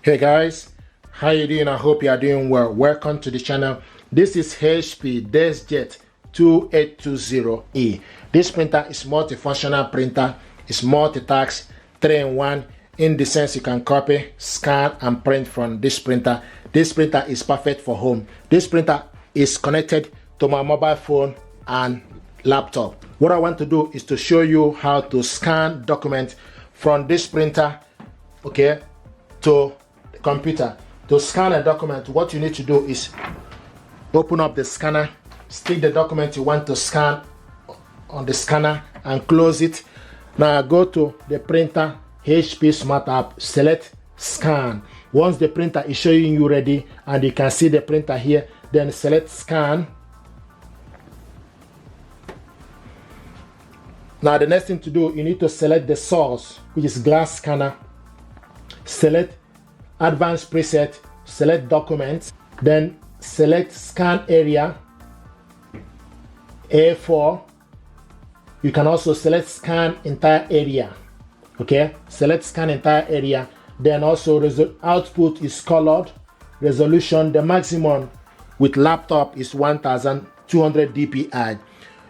Hey guys, how you doing? I hope you are doing well. Welcome to the channel. This is HP DeskJet 2820E. This printer is multifunctional printer. It's multitask, 3-in-1, in the sense you can copy, scan and print from this printer. This printer is perfect for home. This printer is connected to my mobile phone and laptop. What I want to do is to show you how to scan documents from this printer, okay, to the computer. To scan a document, what you need to do is open up the scanner, stick the document you want to scan on the scanner and close it. Now go to the printer, HP Smart App, select scan. Once the printer is showing you ready and you can see the printer here, then select scan. Now the next thing to do, you need to select the source, which is glass scanner. Select advanced preset, select documents, then select scan area A4. You can also select scan entire area. Okay, select scan entire area. Then also output is colored. Resolution, the maximum with laptop is 1200 dpi.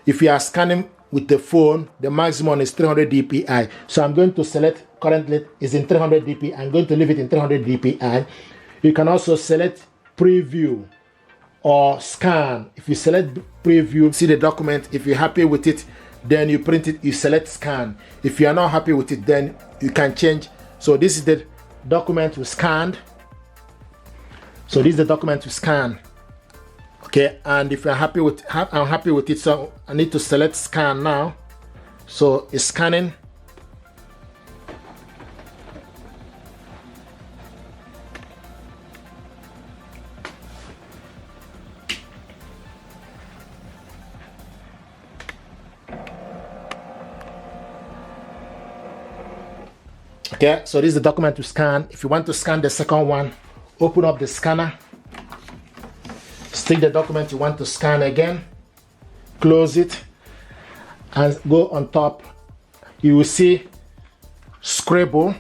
If you are scanning with the phone, the maximum is 300 dpi. So I'm going to select, currently is in 300 dpi. I'm going to leave it in 300 dpi. You can also select preview or scan. If you select preview, see the document. If you're happy with it, then you print it, you select scan. If you are not happy with it, then you can change. So this is the document we scanned. So this is the document we scanned. Okay, and if you're happy with, I'm happy with it, so I need to select scan now. So it's scanning. Okay, so this is the document to scan. If you want to scan the second one, open up the scanner, stick the document you want to scan again, close it, and go on top. You will see scribble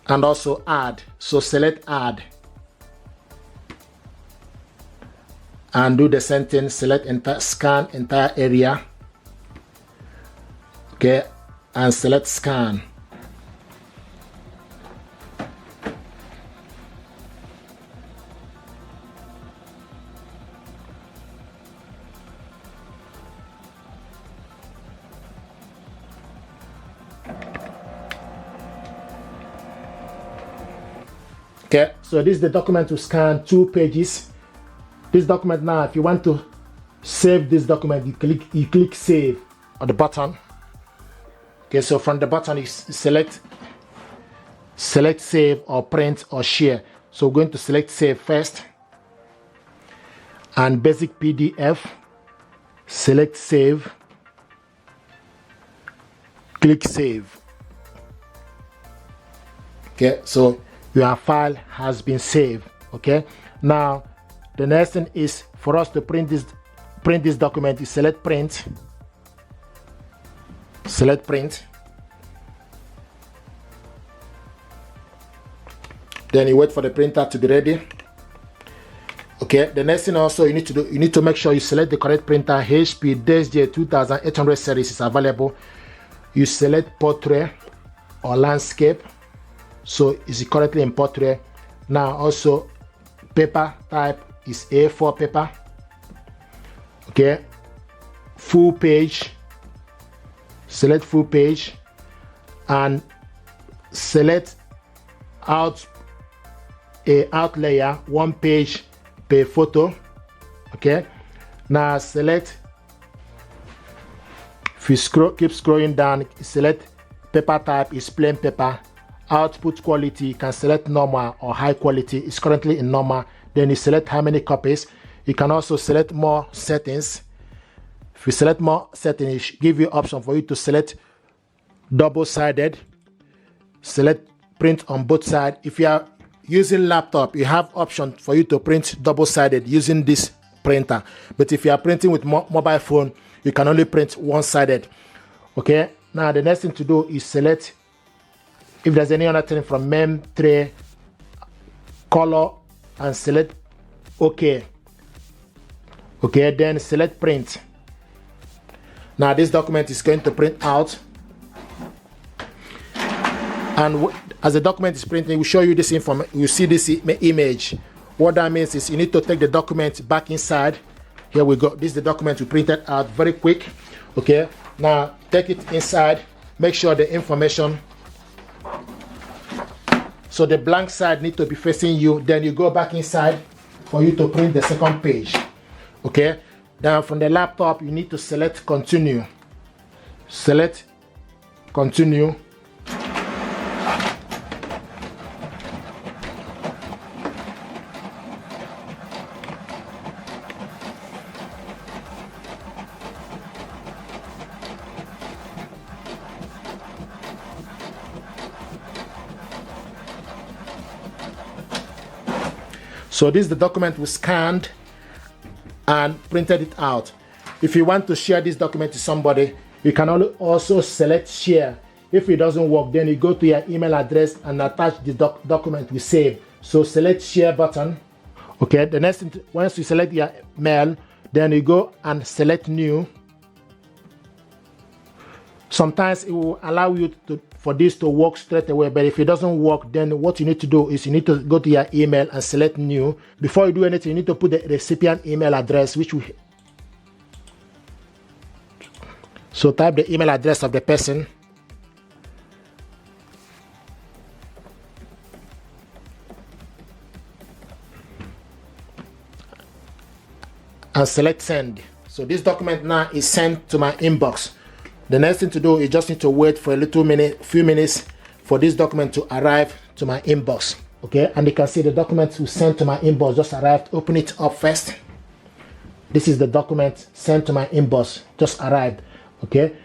and also add. So select add and do the same thing. Select scan entire area, okay, and select scan. Okay, so this is the document to scan, 2 pages. This document now, if you want to save this document, you click save on the button. Okay, so from the button you select save or print or share. So we're going to select save first. And basic PDF, select save, click save. Okay, so your file has been saved. Okay, now the next thing is for us to print this document. You select print, then you wait for the printer to be ready. Okay, the next thing also you need to do, you need to make sure you select the correct printer. HP DeskJet 2800 series is available. You select portrait or landscape. So is it currently in portrait? Now also paper type is A4 paper. Okay, full page, select full page and select out layer, 1 page per photo. Okay, now select, if you keep scrolling down, select paper type is plain paper. Output quality, you can select normal or high quality. It's currently in normal. Then you select how many copies. You can also select more settings. If you select more settings, it give you option for you to select double-sided, select print on both sides. If you are using laptop, you have option for you to print double-sided using this printer. But if you are printing with mobile phone, you can only print one-sided. Okay, now the next thing to do is select if there's any other thing from mem tray color and select OK. Okay, then select print. Now this document is going to print out, and as the document is printing, we show you this information. You see this image. What that means is you need to take the document back inside. Here we go. This is the document we printed out very quick. Okay, now take it inside. Make sure the information, so the blank side need to be facing you. Then you go back inside for you to print the second page. Okay, then from the laptop you need to select continue. Select continue. So this is the document we scanned and printed it out. If you want to share this document to somebody, you can also select share. If it doesn't work, then you go to your email address and attach the document we saved. So select share button. Okay, the next thing, once you select your mail, then you go and select new. Sometimes it will allow you for this to work straight away, but if it doesn't work, then what you need to do is you need to go to your email and select new. Before you do anything, you need to put the recipient email address, so type the email address of the person. And select send. So this document now is sent to my inbox. The next thing to do is just need to wait for few minutes for this document to arrive to my inbox. Okay, and you can see the document we sent to my inbox just arrived. Open it up first. This is the document sent to my inbox, just arrived. Okay,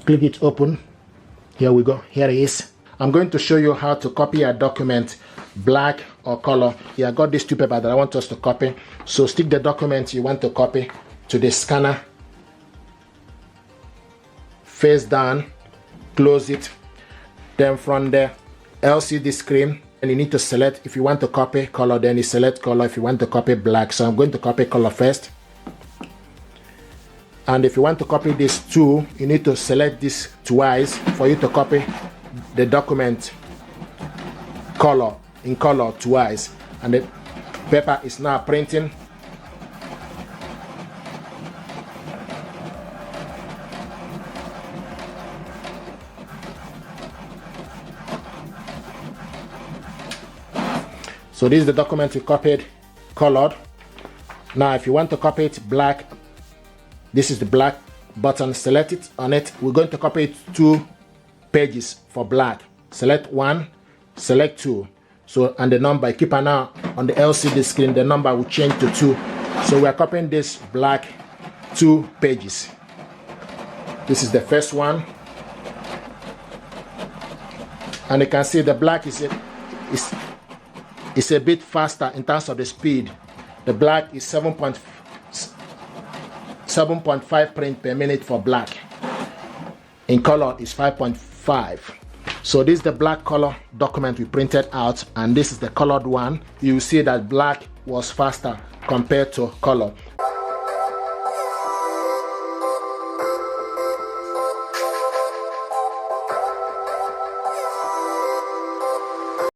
click it open. Here we go. Here it is. I'm going to show you how to copy a document, black or color. Here I got this two paper that I want us to copy. So stick the document you want to copy to the scanner. Face down, close it. Then from the LCD screen, and you need to select if you want to copy color, then you select color. If you want to copy black, so I'm going to copy color first. And if you want to copy this too, you need to select this twice for you to copy the document color in color twice. And the paper is now printing. So this is the document we copied, colored. Now if you want to copy it black, this is the black button. Select it on it. We're going to copy it 2 pages for black. Select 1, select 2. So, and the number, keep an eye on the LCD screen, the number will change to 2. So we are copying this black 2 pages. This is the first one. And you can see the black is a bit faster in terms of the speed. The black is 7.5 print per minute for black. In color is 5.5. So this is the black color document we printed out, and this is the colored one. You see that black was faster compared to color.